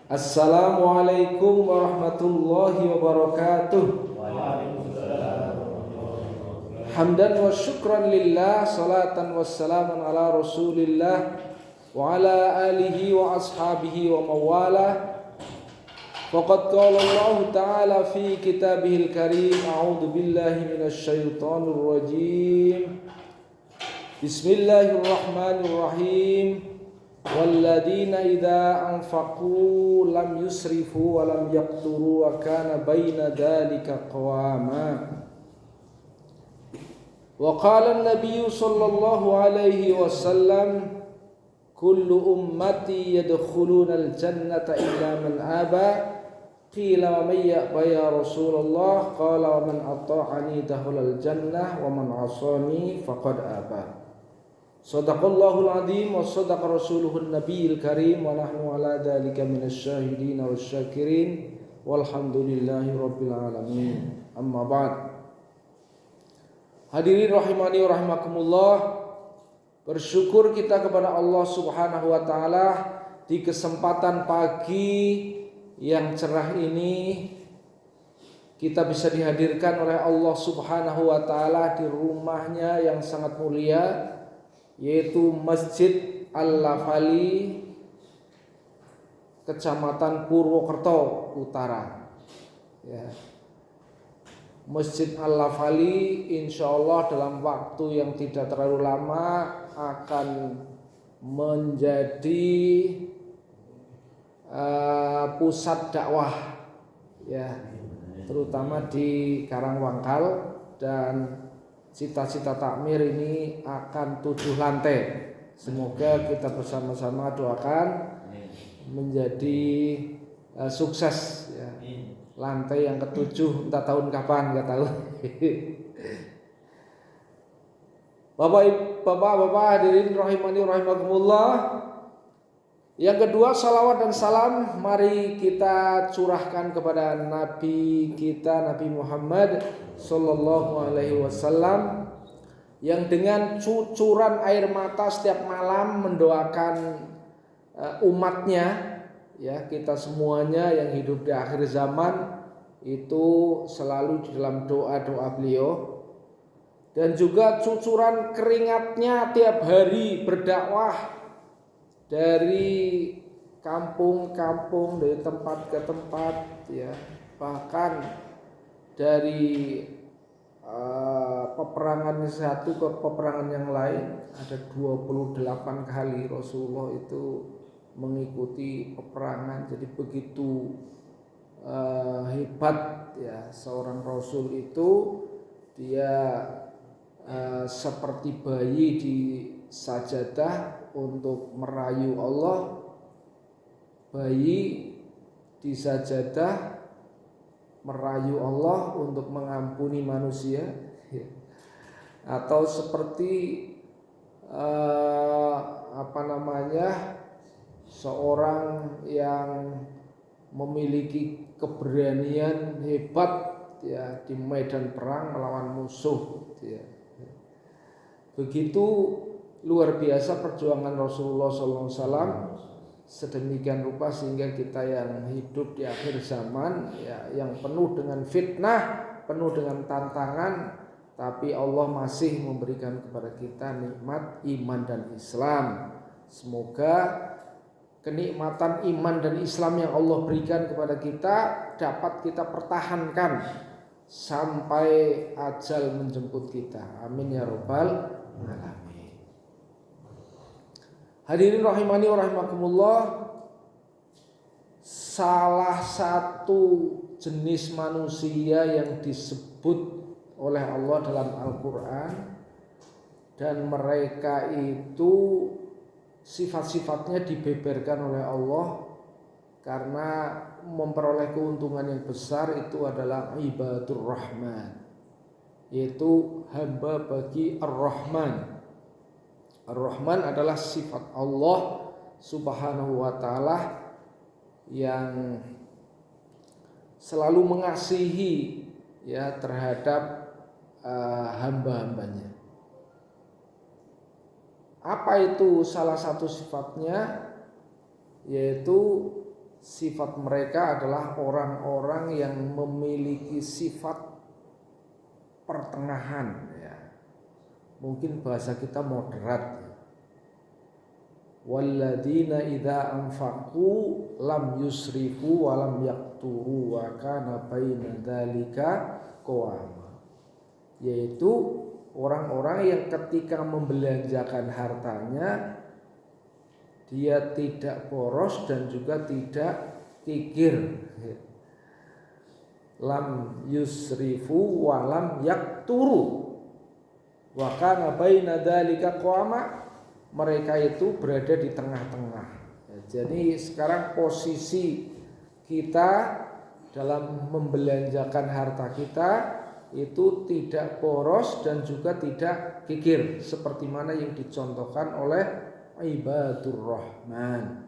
Assalamualaikum warahmatullahi wabarakatuh. Hamdan wa syukran lillah, salatan wassalaman ala rasulillah wa ala alihi wa ashabihi wa mawalah. Faqad qala Allah ta'ala fi kitabihil karim, a'udzu billahi minasy syaithanir rajim. Bismillahirrahmanirrahim. Walladzina idza anfaqu lam yusrifu wa lam yaqturu wa kana baina dzalika qawama. Wa qala an-nabiy sallallahu alaihi wasallam kullu ummati yadkhuluna al-jannata illa man aba. Qila wa may ya'ba ya Rasulullah? Qala wa man ata'ani dakhala al-jannah wa man 'asani faqad aba. Shadaqallahul azim wa shadaqa rasuluhun nabiyil karim wa nahnu ala dzalika minasy syahidin wasyakirin walhamdulillahi rabbil alamin. Amma ba'd. Hadirin rahimani wa rahimakumullah, bersyukur kita kepada Allah Subhanahu wa taala di kesempatan pagi yang cerah ini kita bisa dihadirkan oleh Allah Subhanahu wa taala di rumahnya yang sangat mulia, yaitu Masjid Al-Lafali, Kecamatan Purwokerto Utara. Ya. Masjid Al-Lafali insyaallah dalam waktu yang tidak terlalu lama akan menjadi pusat dakwah, ya, terutama di Karangwangkal, dan cita-cita takmir ini akan 7 lantai. Semoga kita bersama-sama doakan menjadi sukses, ya. Lantai yang ke-7 entah tahun kapan, enggak tahu. Bapak hadirin rahimani rahimakumullah. Yang kedua, salawat dan salam mari kita curahkan kepada Nabi kita, Nabi Muhammad sallallahu alaihi wasallam, yang dengan cucuran air mata setiap malam mendoakan umatnya, ya, kita semuanya yang hidup di akhir zaman itu selalu di dalam doa-doa beliau, dan juga cucuran keringatnya tiap hari berdakwah dari kampung-kampung, dari tempat ke tempat, ya, bahkan dari peperangan satu ke peperangan yang lain. Ada 28 kali Rasulullah itu mengikuti peperangan. Jadi begitu hebat, ya, seorang Rasul itu. Dia seperti bayi di sajadah untuk merayu Allah, bayi di sajadah merayu Allah untuk mengampuni manusia, ya. Atau seperti seorang yang memiliki keberanian hebat, ya, di medan perang melawan musuh, ya. Begitu luar biasa perjuangan Rasulullah SAW, sedemikian rupa sehingga kita yang hidup di akhir zaman, ya, yang penuh dengan fitnah, penuh dengan tantangan, tapi Allah masih memberikan kepada kita nikmat iman dan Islam. Semoga kenikmatan iman dan Islam yang Allah berikan kepada kita dapat kita pertahankan sampai ajal menjemput kita. Amin ya rabbal alamin. Hadirin rahimani wa rahimakumullah, salah satu jenis manusia yang disebut oleh Allah dalam Al-Quran, dan mereka itu sifat-sifatnya dibeberkan oleh Allah karena memperoleh keuntungan yang besar, itu adalah ibadur rahman, yaitu hamba bagi Ar-Rahman. Ar-Rahman adalah sifat Allah Subhanahu wa taala yang selalu mengasihi, ya, terhadap hamba-hambanya. Apa itu salah satu sifatnya? Yaitu sifat mereka adalah orang-orang yang memiliki sifat pertengahan ya. Mungkin bahasa kita moderat. Walladzina idza anfaqu lam yusrifu wa lam yaqturu wa kana baina dzalika qawama. Yaitu orang-orang yang ketika membelanjakan hartanya dia tidak boros dan juga tidak kikir. Lam yusrifu wa lam yaqturu wa kana baina dzalika qawama. Mereka itu berada di tengah-tengah. Jadi sekarang posisi kita dalam membelanjakan harta kita itu tidak boros dan juga tidak kikir seperti mana yang dicontohkan oleh ibadur rahman.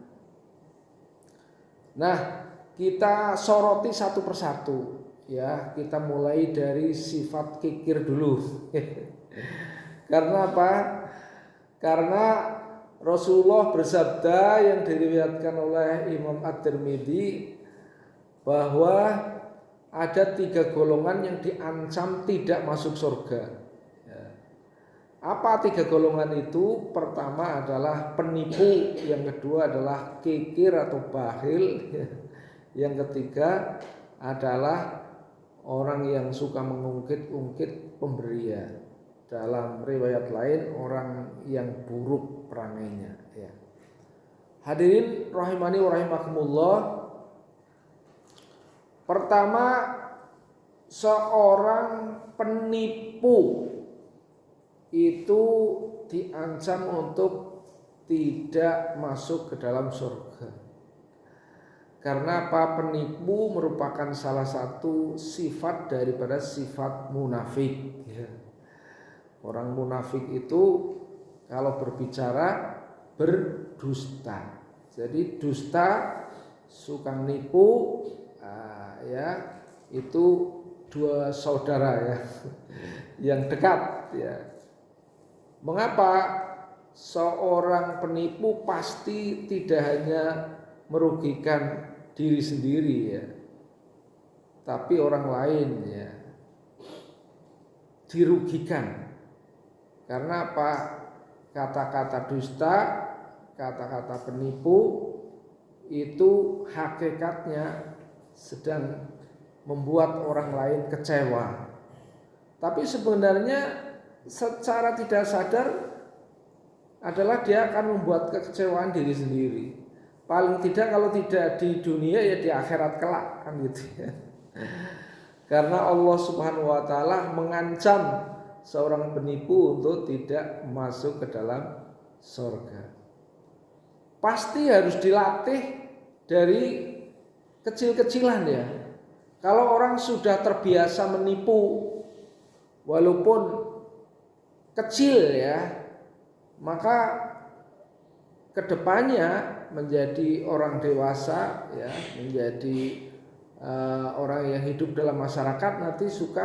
Nah, kita soroti satu persatu ya. Kita mulai dari sifat kikir dulu. Karena apa? Karena Rasulullah bersabda yang diriwayatkan oleh Imam At-Tirmidzi bahwa ada 3 golongan yang diancam tidak masuk surga. Apa 3 golongan itu? Pertama adalah penipu, yang kedua adalah kikir atau bakhil, yang ketiga adalah orang yang suka mengungkit-ungkit pemberian. Dalam riwayat lain orang yang buruk perangainya ya. Hadirin rahimani wa rahimakumullah. Pertama, seorang penipu itu diancam untuk tidak masuk ke dalam surga. Karena apa? Penipu merupakan salah satu sifat daripada sifat munafik ya. Orang munafik itu kalau berbicara berdusta. Jadi dusta, suka nipu, ya itu 2 saudara ya, yang dekat ya. Mengapa? Seorang penipu pasti tidak hanya merugikan diri sendiri ya, tapi orang lain ya dirugikan. Karena apa? Kata-kata dusta, kata-kata penipu itu hakikatnya sedang membuat orang lain kecewa. Tapi sebenarnya secara tidak sadar adalah dia akan membuat kekecewaan diri sendiri. Paling tidak kalau tidak di dunia ya di akhirat kelak kan gitu ya. Karena Allah Subhanahu wa taala mengancam seorang penipu untuk tidak masuk ke dalam surga. Pasti harus dilatih dari kecil-kecilan ya. Kalau orang sudah terbiasa menipu walaupun kecil ya, maka kedepannya menjadi orang dewasa ya, menjadi orang yang hidup dalam masyarakat nanti suka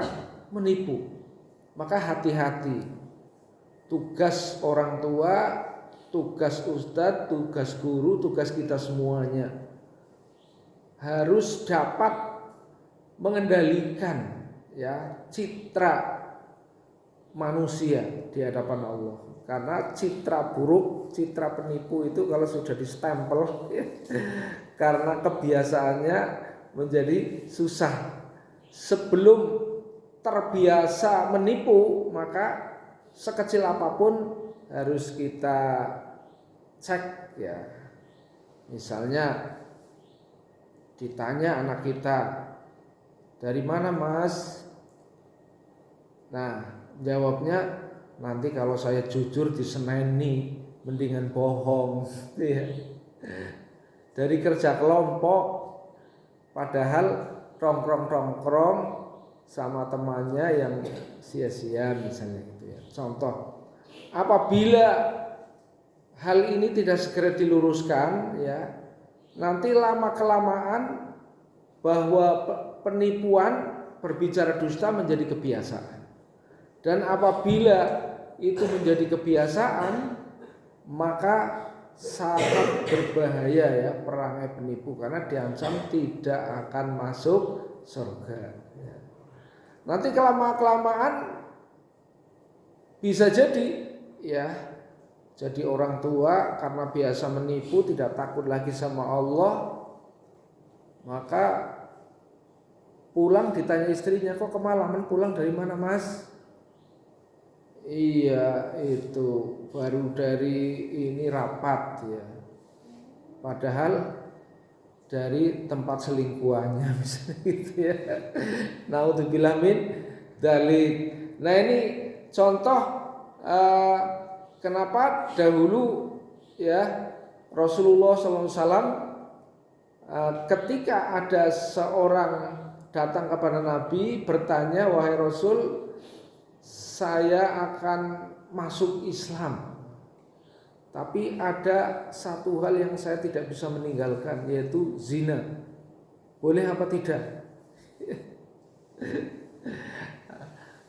menipu. Maka hati-hati. Tugas orang tua, tugas ustadz, tugas guru, tugas kita semuanya harus dapat mengendalikan ya citra manusia di hadapan Allah. Karena citra buruk, citra penipu itu kalau sudah distempel ya, karena kebiasaannya menjadi susah. Sebelum terbiasa menipu, maka sekecil apapun harus kita cek ya. Misalnya ditanya anak kita, dari mana mas? Nah jawabnya, nanti kalau saya jujur diseneni, mendingan bohong ya. Dari kerja kelompok, padahal tongkrong-tongkrong sama temannya yang sia-sia misalnya gitu ya. Contoh, apabila hal ini tidak segera diluruskan ya, nanti lama-kelamaan bahwa penipuan berbicara dusta menjadi kebiasaan. Dan apabila itu menjadi kebiasaan, maka sangat berbahaya ya perangai penipu, karena diancam tidak akan masuk surga. Nanti kelamaan bisa jadi ya jadi orang tua karena biasa menipu, tidak takut lagi sama Allah, maka pulang ditanya istrinya, kok kemalaman pulang dari mana mas? Iya itu baru dari ini rapat ya, padahal dari tempat selingkuhannya misalnya gitu ya. Naudzubillah min dzalik. Nah ini contoh kenapa dahulu ya Rasulullah SAW ketika ada seorang datang kepada Nabi bertanya, wahai Rasul, saya akan masuk Islam, tapi ada satu hal yang saya tidak bisa meninggalkan, yaitu zina. Boleh apa tidak?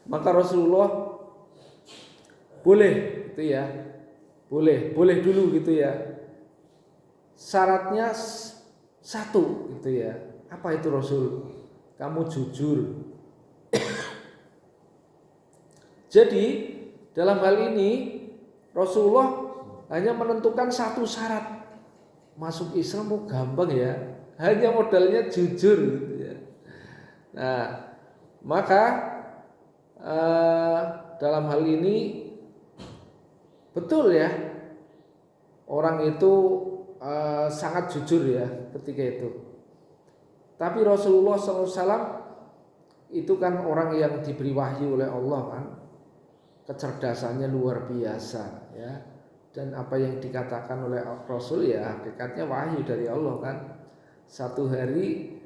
Maka Rasulullah boleh gitu ya. Boleh dulu gitu ya. Syaratnya satu gitu ya. Apa itu Rasul? Kamu jujur. Jadi dalam hal ini Rasulullah hanya menentukan satu syarat. Masuk Islam gampang ya, hanya modalnya jujur gitu ya. Nah, maka dalam hal ini betul ya, orang itu sangat jujur ya ketika itu. Tapi Rasulullah SAW itu kan orang yang diberi wahyu oleh Allah kan, kecerdasannya luar biasa ya. Dan apa yang dikatakan oleh Rasul ya hakikatnya wahyu dari Allah kan. Satu hari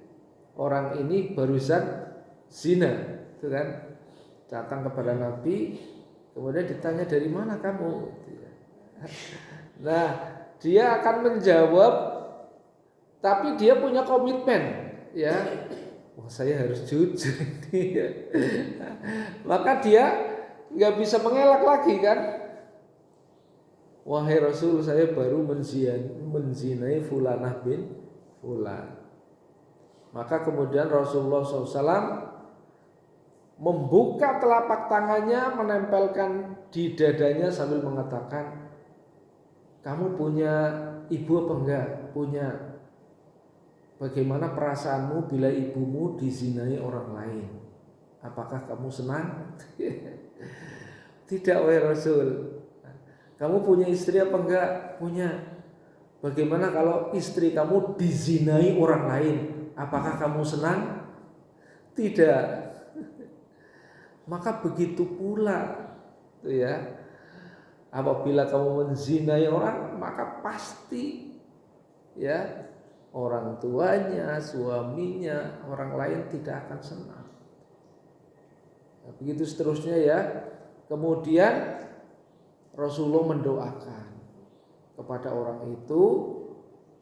orang ini barusan zina, itu kan, datang kepada Nabi, kemudian ditanya dari mana kamu. Nah dia akan menjawab, tapi dia punya komitmen ya. Wah saya harus jujur ini. Maka dia nggak bisa mengelak lagi kan. Wahai Rasul, saya baru menzinai fulanah bin fulan. Maka kemudian Rasulullah SAW membuka telapak tangannya, menempelkan di dadanya sambil mengatakan, kamu punya ibu apa enggak? Punya. Bagaimana perasaanmu bila ibumu dizinai orang lain? Apakah kamu senang? Tidak wahai Rasul. Kamu punya istri apa enggak? Punya. Bagaimana kalau istri kamu dizinai orang lain? Apakah kamu senang? Tidak. Maka begitu pula ya, apabila kamu menzinai orang, maka pasti ya orang tuanya, suaminya, orang lain tidak akan senang. Nah, begitu seterusnya ya. Kemudian Rasulullah mendoakan kepada orang itu.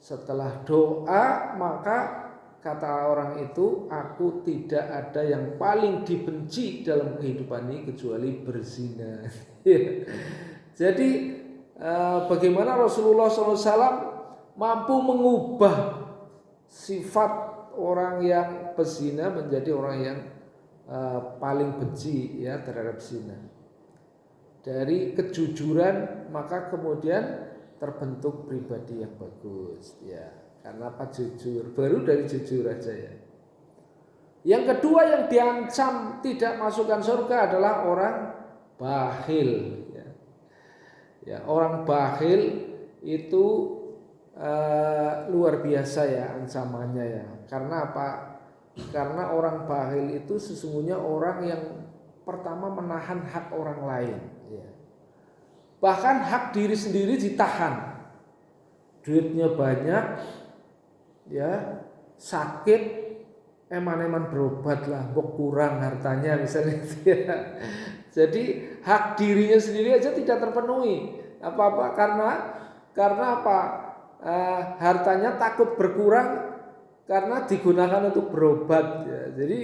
Setelah doa, maka kata orang itu, aku tidak ada yang paling dibenci dalam kehidupan ini kecuali berzina. Jadi bagaimana Rasulullah SAW mampu mengubah sifat orang yang berzina menjadi orang yang paling benci ya terhadap zina. Dari kejujuran maka kemudian terbentuk pribadi yang bagus ya. Karena apa? Jujur. Baru dari jujur aja ya. Yang kedua yang diancam tidak masukkan surga adalah orang bakhil ya. Ya, orang bakhil itu luar biasa ya ancamannya ya. Karena apa? Karena orang bakhil itu sesungguhnya orang yang pertama menahan hak orang lain ya. Bahkan hak diri sendiri ditahan. Duitnya banyak ya, sakit, eman-eman berobat lah, kok kurang hartanya misalnya ya. Jadi hak dirinya sendiri aja tidak terpenuhi. Apa-apa karena apa? Hartanya takut berkurang karena digunakan untuk berobat ya. Jadi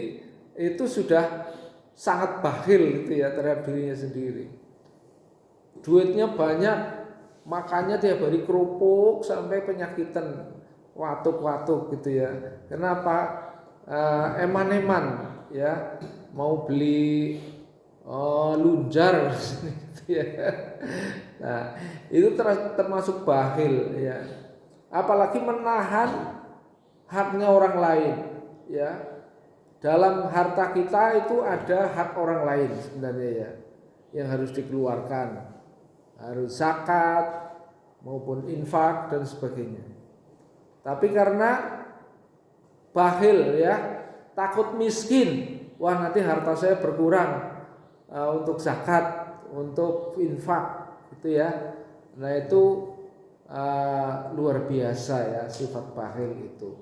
itu sudah sangat bakhil gitu ya terhadap dirinya sendiri. Duitnya banyak makannya tiap hari kerupuk sampai penyakitan watuk-watuk gitu ya. Kenapa? Eman-eman ya, mau beli lunjar gitu ya. Nah, itu termasuk bakhil ya. Apalagi menahan haknya orang lain ya. Dalam harta kita itu ada hak orang lain sebenarnya ya, yang harus dikeluarkan, harus zakat maupun infak dan sebagainya. Tapi karena bakhil ya, takut miskin, wah nanti harta saya berkurang untuk zakat, untuk infak gitu ya. Nah itu luar biasa ya sifat bakhil itu,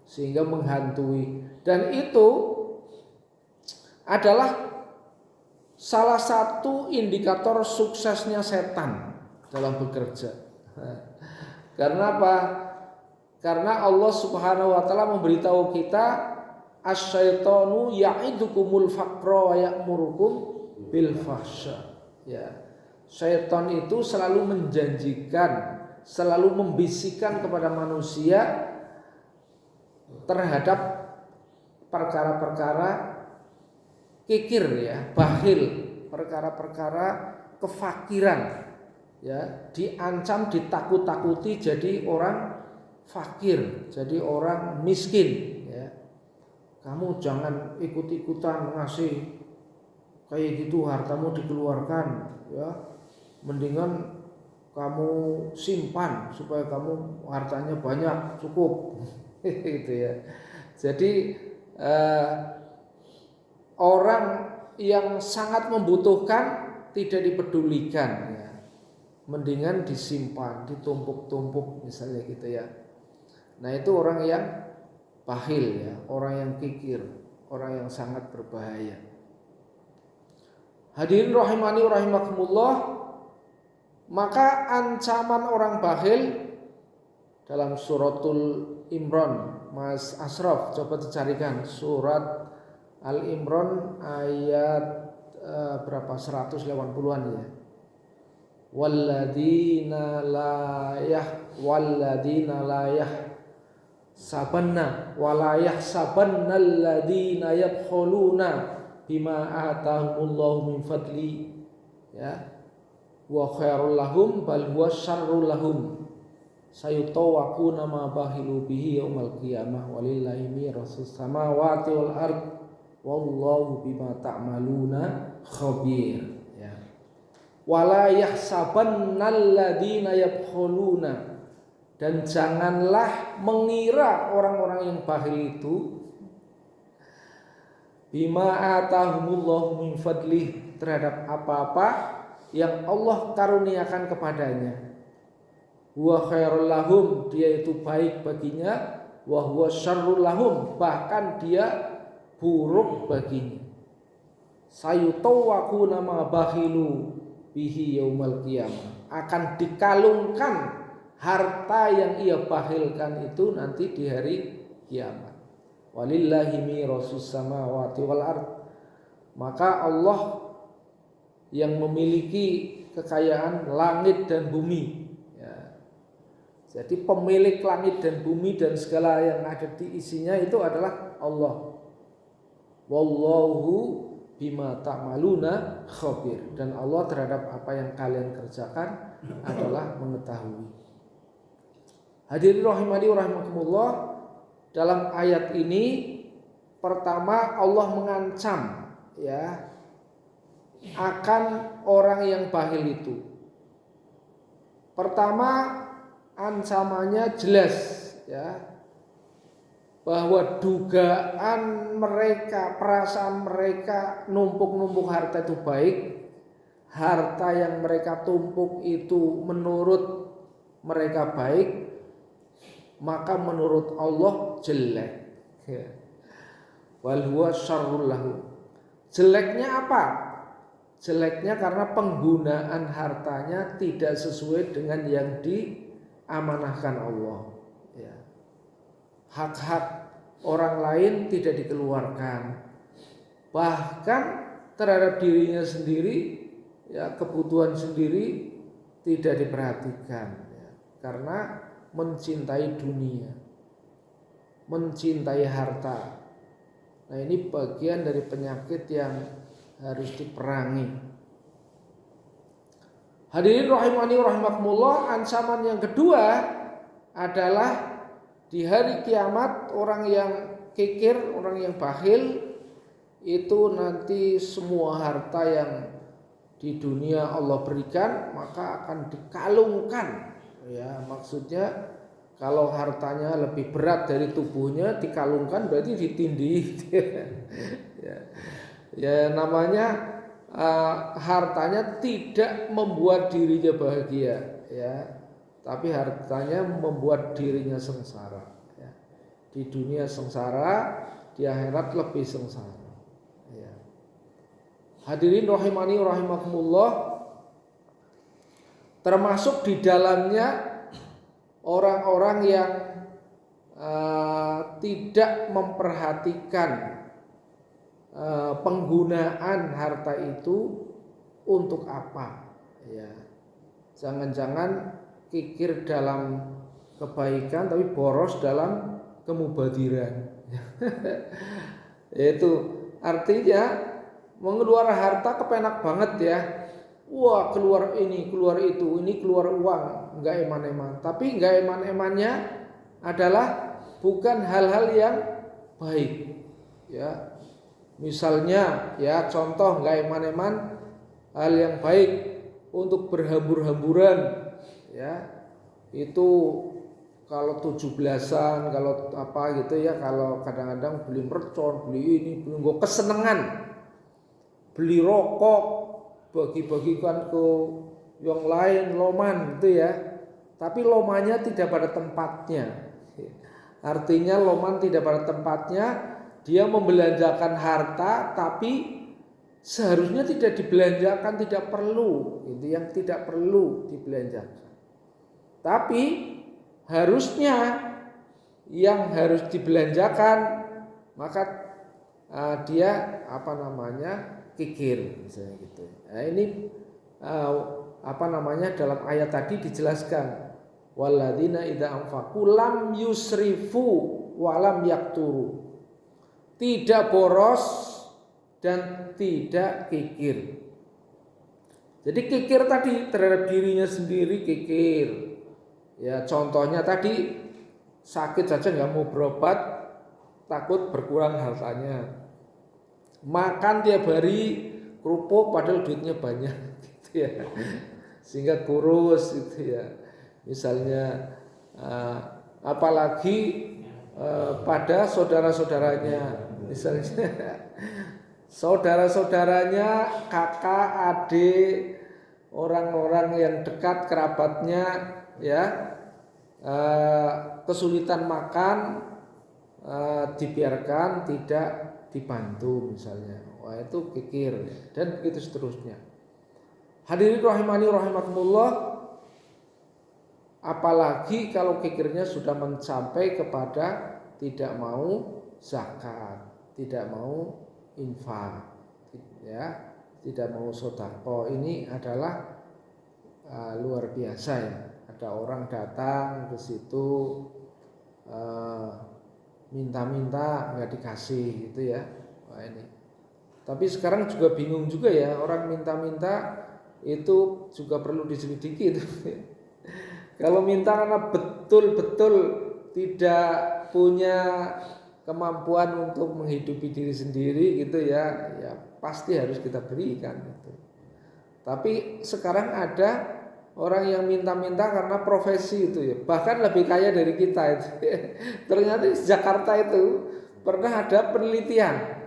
sehingga menghantui. Dan itu adalah salah satu indikator suksesnya setan dalam bekerja. Karena apa? Karena Allah Subhanahu wa taala memberitahu kita, asyaitonu ya'idukumul faqra wa ya'murukum bil fahsya. Ya. Syaitan itu selalu menjanjikan, selalu membisikkan kepada manusia terhadap perkara-perkara kikir ya, bakhil, perkara-perkara kefakiran ya, diancam, ditakut-takuti jadi orang fakir, jadi orang miskin ya. Kamu jangan ikut-ikutan ngasih kayak gitu, hartamu dikeluarkan ya. Mendingan kamu simpan supaya kamu hartanya banyak, cukup gitu ya. Jadi orang yang sangat membutuhkan tidak dipedulikan ya. Mendingan disimpan, ditumpuk-tumpuk misalnya gitu ya. Nah itu orang yang bakhil ya, orang yang kikir, orang yang sangat berbahaya. Hadirin rahimani rahimakumullah, maka ancaman orang bakhil dalam suratul Imran, Mas Asraf coba dicarikan surat Al-Imran ayat berapa, 180-an ya. Walladzina la sabanna walayah sabanna alladzina yabkhuluna bima atahumullahu min fadli ya, wa khairul lahum bal huwa syarrul lahum sayutawaquna ma bahilu bihi yaumal qiyamah walillahi mirasus samawati wal ard wallahu bima ta'maluna khabir ya. Wala yahsabannal ladzina yabkhuluna, dan janganlah mengira orang-orang yang bakhil itu bima atahumullahu min fadlih, terhadap apa-apa yang Allah karuniakan kepadanya. Wa khairul lahum, dia itu baik baginya, wa huwa syarrul lahum, bahkan dia buruk baginya. Sayutawaquna ma bakhilu bihi yaumal qiyamah, akan dikalungkan harta yang ia bakhilkan itu nanti di hari kiamat. Walillahi mirasus samawati wal ard, maka Allah yang memiliki kekayaan langit dan bumi ya. Jadi pemilik langit dan bumi dan segala yang ada di isinya itu adalah Allah. Wallahu bima ta'maluna khabir, dan Allah terhadap apa yang kalian kerjakan adalah mengetahui. Hadirin rahimani rahimakumullah, dalam ayat ini pertama Allah mengancam ya akan orang yang bakhil itu. Pertama ancamannya jelas ya, bahwa dugaan mereka, perasaan mereka numpuk-numpuk harta itu baik, harta yang mereka tumpuk itu menurut mereka baik, maka menurut Allah jelek. Wal huwa syarrul lahu. Jeleknya apa? Jeleknya karena penggunaan hartanya tidak sesuai dengan yang diamanahkan Allah. Ya. Hak-hak orang lain tidak dikeluarkan, bahkan terhadap dirinya sendiri, ya kebutuhan sendiri tidak diperhatikan ya, karena mencintai dunia, mencintai harta. Nah, ini bagian dari penyakit yang harus diperangi. Hadirin rahimani rahimakumullah, ancaman yang kedua adalah di hari kiamat orang yang kikir, orang yang bakhil itu nanti semua harta yang di dunia Allah berikan maka akan dikalungkan. Ya, maksudnya kalau hartanya lebih berat dari tubuhnya dikalungkan berarti ditindih. Ya namanya hartanya tidak membuat dirinya bahagia, ya, tapi hartanya membuat dirinya sengsara. Ya. Di dunia sengsara, di akhirat lebih sengsara. Ya. Hadirin rahimani rahimakumullah, termasuk di dalamnya orang-orang yang tidak memperhatikan penggunaan harta itu untuk apa, ya. Jangan-jangan kikir dalam kebaikan tapi boros dalam kemubadiran. Yaitu artinya mengeluarkan harta kepenak banget ya. Wah, keluar ini, keluar itu, ini keluar uang, enggak eman-eman. Tapi enggak eman-emannya adalah bukan hal-hal yang baik, ya. Misalnya, ya contoh enggak eman-eman hal yang baik untuk berhambur-hamburan, ya. Itu kalau 17-an, kalau apa gitu ya, kalau kadang-kadang beli mercon, beli ini, beli kesenangan, beli rokok, bagi-bagikan ke yang lain, loman gitu ya. Tapi lomannya tidak pada tempatnya. Artinya loman tidak pada tempatnya, dia membelanjakan harta tapi seharusnya tidak dibelanjakan, tidak perlu. Itu yang tidak perlu dibelanjakan. Tapi harusnya yang harus dibelanjakan maka dia kikir misalnya gitu. Nah, ini dalam ayat tadi dijelaskan walladzina idza anfaqu lam yusrifu wa lam yakturu. Tidak boros dan tidak kikir. Jadi kikir tadi terhadap dirinya sendiri kikir. Ya contohnya tadi sakit saja nggak mau berobat, takut berkurang hartanya. Makan tiap hari kerupuk padahal duitnya banyak, gitu ya. Sehingga kurus, gitu ya. Misalnya, apalagi pada saudara-saudaranya, misalnya saudara-saudaranya, kakak, adik, orang-orang yang dekat kerabatnya, ya. Kesulitan makan, dibiarkan, tidak dibantu misalnya. Wah, itu kikir dan begitu seterusnya. Hadirin rahimani rahimakumullah, apalagi kalau kikirnya sudah mencapai kepada tidak mau zakat, tidak mau infak, ya, tidak mau sedekah. Ini adalah luar biasa ya. Ada orang datang ke situ minta-minta nggak dikasih gitu ya. Wah, ini. Tapi sekarang juga bingung juga ya, orang minta-minta itu juga perlu diselidiki itu. Kalau minta karena betul-betul tidak punya kemampuan untuk menghidupi diri sendiri gitu ya, ya pasti harus kita berikan gitu. Tapi sekarang ada orang yang minta-minta karena profesi itu ya, bahkan lebih kaya dari kita itu. Ternyata di Jakarta itu pernah ada penelitian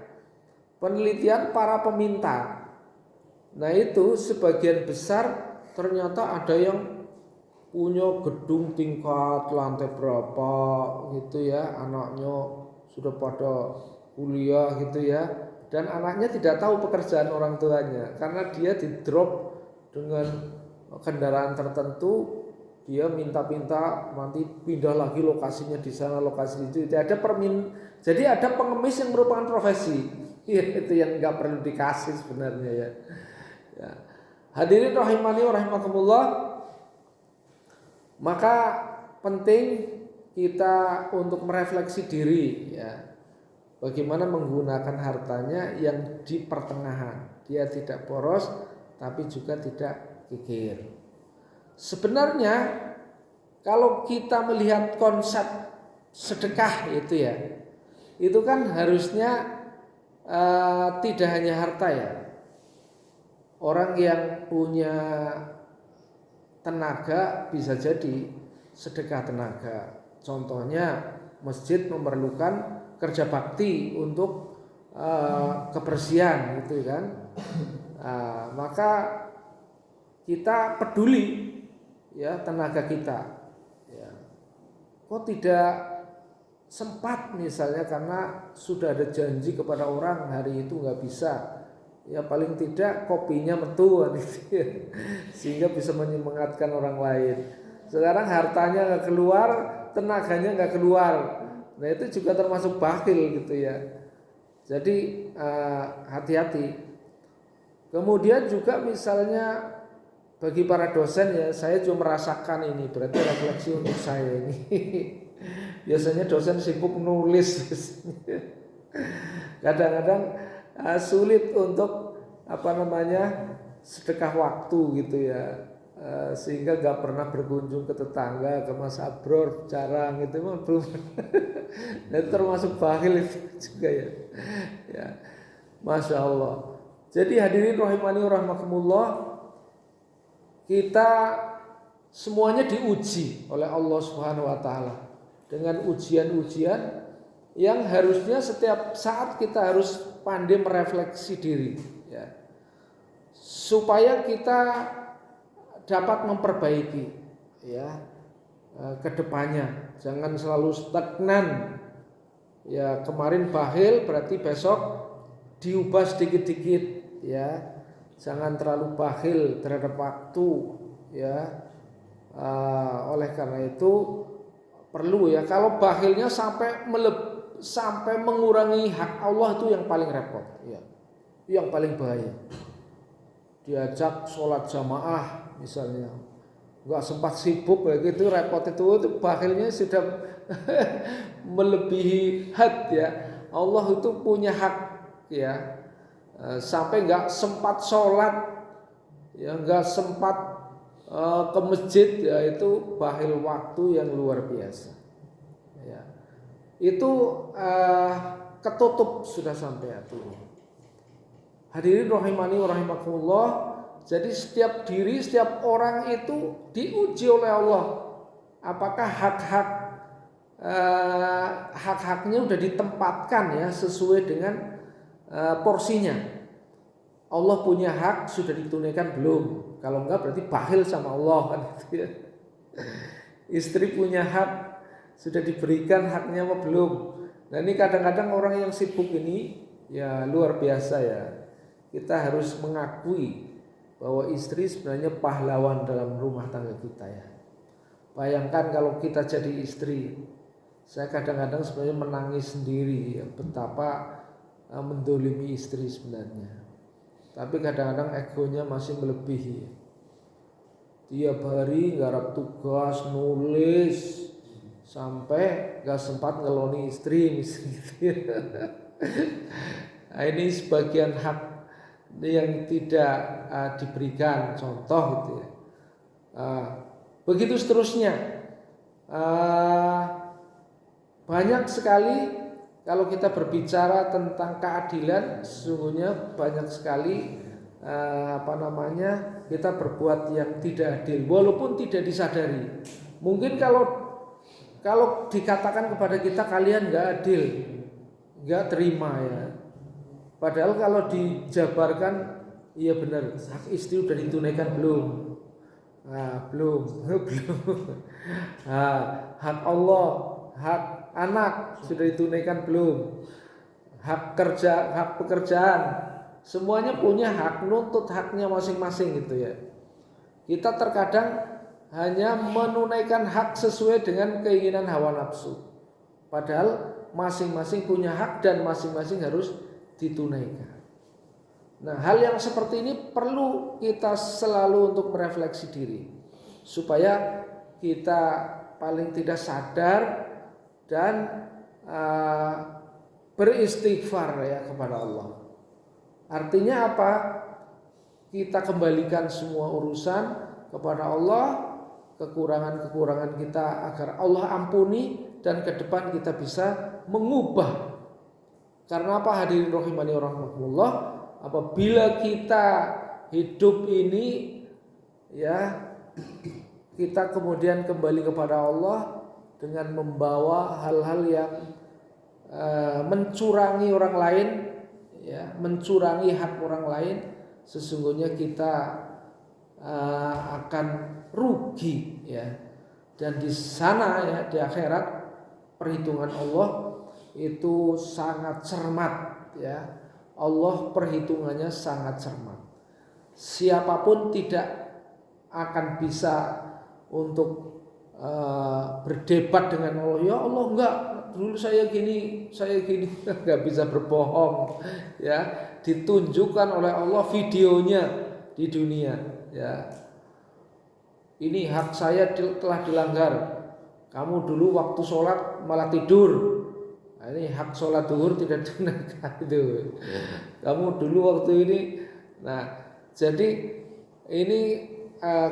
para peminta. Nah itu sebagian besar ternyata ada yang punya gedung tingkat lantai berapa gitu ya, anaknya sudah pada kuliah gitu ya, dan anaknya tidak tahu pekerjaan orang tuanya karena dia di drop dengan kendaraan tertentu, dia minta-minta nanti pindah lagi lokasinya di sana, lokasi itu. Jadi ada pengemis yang merupakan profesi. Ya, itu yang nggak perlu dikasih sebenarnya ya. Ya. Hadirin rahimani rahimakumullah, Maka penting kita untuk merefleksi diri ya. Bagaimana menggunakan hartanya yang di pertengahan. Dia tidak boros tapi juga tidak kikir. Sebenarnya kalau kita melihat konsep sedekah itu ya, itu kan harusnya tidak hanya harta ya. Orang yang punya tenaga bisa jadi sedekah tenaga. Contohnya masjid memerlukan kerja bakti untuk kebersihan gitu kan. Maka kita peduli ya tenaga kita. Ya. Kok tidak sempat misalnya karena sudah ada janji kepada orang hari itu nggak bisa. Ya paling tidak kopinya metu gitu ya. Sehingga bisa menyemangatkan orang lain. Sekarang hartanya nggak keluar, tenaganya nggak keluar. Nah itu juga termasuk bakhil gitu ya. Jadi hati-hati. Kemudian juga misalnya bagi para dosen ya, saya juga merasakan ini, berarti refleksi untuk saya ini. Biasanya dosen sibuk nulis, kadang-kadang sulit untuk sedekah waktu gitu ya, sehingga nggak pernah berkunjung ke tetangga, ke Mas Abror, jarang gitu mah belum. Dan termasuk bakhil itu juga ya. Ya, Masya Allah. Jadi hadirin rahimani rahimakumullah, kita semuanya diuji oleh Allah Subhanahu wa taala dengan ujian-ujian yang harusnya setiap saat kita harus pandai merefleksi diri ya. Supaya kita dapat memperbaiki ya ke depannya. Jangan selalu stagnan. Ya, kemarin bakhil berarti besok diubah sedikit-sedikit ya. Jangan terlalu bakhil terhadap waktu ya. Oleh karena itu perlu ya, kalau bakhilnya sampai mengurangi hak Allah itu yang paling repot ya. Yang paling bahaya. Diajak sholat jamaah misalnya, nggak sempat sibuk kayak gitu, repot itu bakhilnya sudah melebihi had ya. Allah itu punya hak ya, sampai nggak sempat sholat ya, nggak sempat ke masjid ya, itu bakhil waktu yang luar biasa ya. Itu ketutup sudah sampai hatinya. Hadirin rahimani wa rahimakumullah. Jadi setiap diri, setiap orang itu diuji oleh Allah. Apakah hak-haknya sudah ditempatkan ya sesuai dengan porsinya. Allah punya hak sudah ditunaikan belum? Kalau enggak berarti bakhil sama Allah kan gitu ya. Istri punya hak sudah diberikan haknya apa belum? Nah ini kadang-kadang orang yang sibuk ini ya luar biasa ya. Kita harus mengakui bahwa istri sebenarnya pahlawan dalam rumah tangga kita ya. Bayangkan kalau kita jadi istri, saya kadang-kadang sebenarnya menangis sendiri ya, betapa mendolimi istri sebenarnya. Tapi kadang-kadang egonya masih melebihi. Tiap hari garap tugas, nulis, sampai gak sempat ngeloni istri misalnya. Nah, ini sebagian hak yang tidak diberikan contoh gitu ya. Begitu seterusnya. Banyak sekali kalau kita berbicara tentang keadilan, sesungguhnya banyak sekali kita berbuat yang tidak adil walaupun tidak disadari. Mungkin kalau dikatakan kepada kita kalian nggak adil, nggak terima ya. Padahal kalau dijabarkan, iya benar, hak istri sudah ditunaikan belum? Belum. Hak Allah, hak anak sudah ditunaikan belum? Hak kerja, hak pekerjaan, semuanya punya hak, nuntut haknya masing-masing gitu ya. Kita terkadang hanya menunaikan hak sesuai dengan keinginan hawa nafsu. Padahal masing-masing punya hak dan masing-masing harus ditunaikan. Nah, hal yang seperti ini perlu kita selalu untuk merefleksi diri supaya kita paling tidak sadar dan beristighfar ya kepada Allah. Artinya apa? Kita kembalikan semua urusan kepada Allah, kekurangan-kekurangan kita agar Allah ampuni, dan ke depan kita bisa mengubah. Karena apa, hadirin rahimani wa rahimakumullah, apabila kita hidup ini ya, kita kemudian kembali kepada Allah dengan membawa hal-hal yang mencurangi orang lain ya, mencurangi hak orang lain, sesungguhnya kita akan rugi ya. Dan di sana ya, di akhirat perhitungan Allah itu sangat cermat ya. Allah perhitungannya sangat cermat. Siapapun tidak akan bisa untuk berdebat dengan Allah. Ya Allah, enggak, dulu saya gini, enggak bisa berbohong ya. Ditunjukkan oleh Allah videonya di dunia ya. Ini hak saya telah dilanggar. Kamu dulu waktu sholat malah tidur. Nah, ini hak sholat zuhur tidak tunaikan itu. Kamu dulu waktu ini. Nah, jadi ini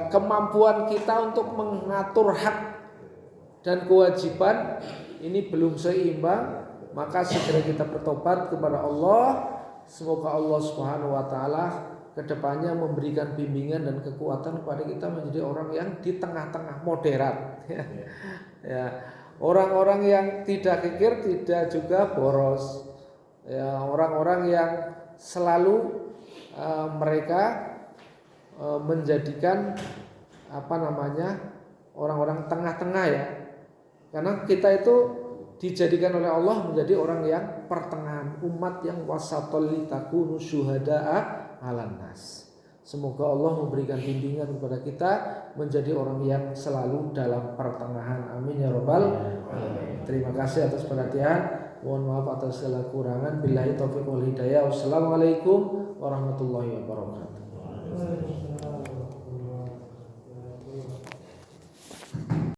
kemampuan kita untuk mengatur hak dan kewajiban ini belum seimbang, maka segera kita bertobat kepada Allah. Semoga Allah Subhanahu wa taala kedepannya memberikan bimbingan dan kekuatan kepada kita menjadi orang yang di tengah-tengah, moderat ya. Ya, orang-orang yang tidak kikir, tidak juga boros ya, orang-orang yang selalu mereka menjadikan orang-orang tengah-tengah ya. Karena kita itu dijadikan oleh Allah menjadi orang yang pertengahan, umat yang wasatul litakunu syuhada'a 'alan nas. Semoga Allah memberikan bimbingan kepada kita menjadi orang yang selalu dalam pertengahan. Amin ya rabbal alamin. Terima kasih atas perhatian. Mohon maaf atas segala kurangan. Billahi taufiq wal hidayah. Wassalamualaikum warahmatullahi wabarakatuh.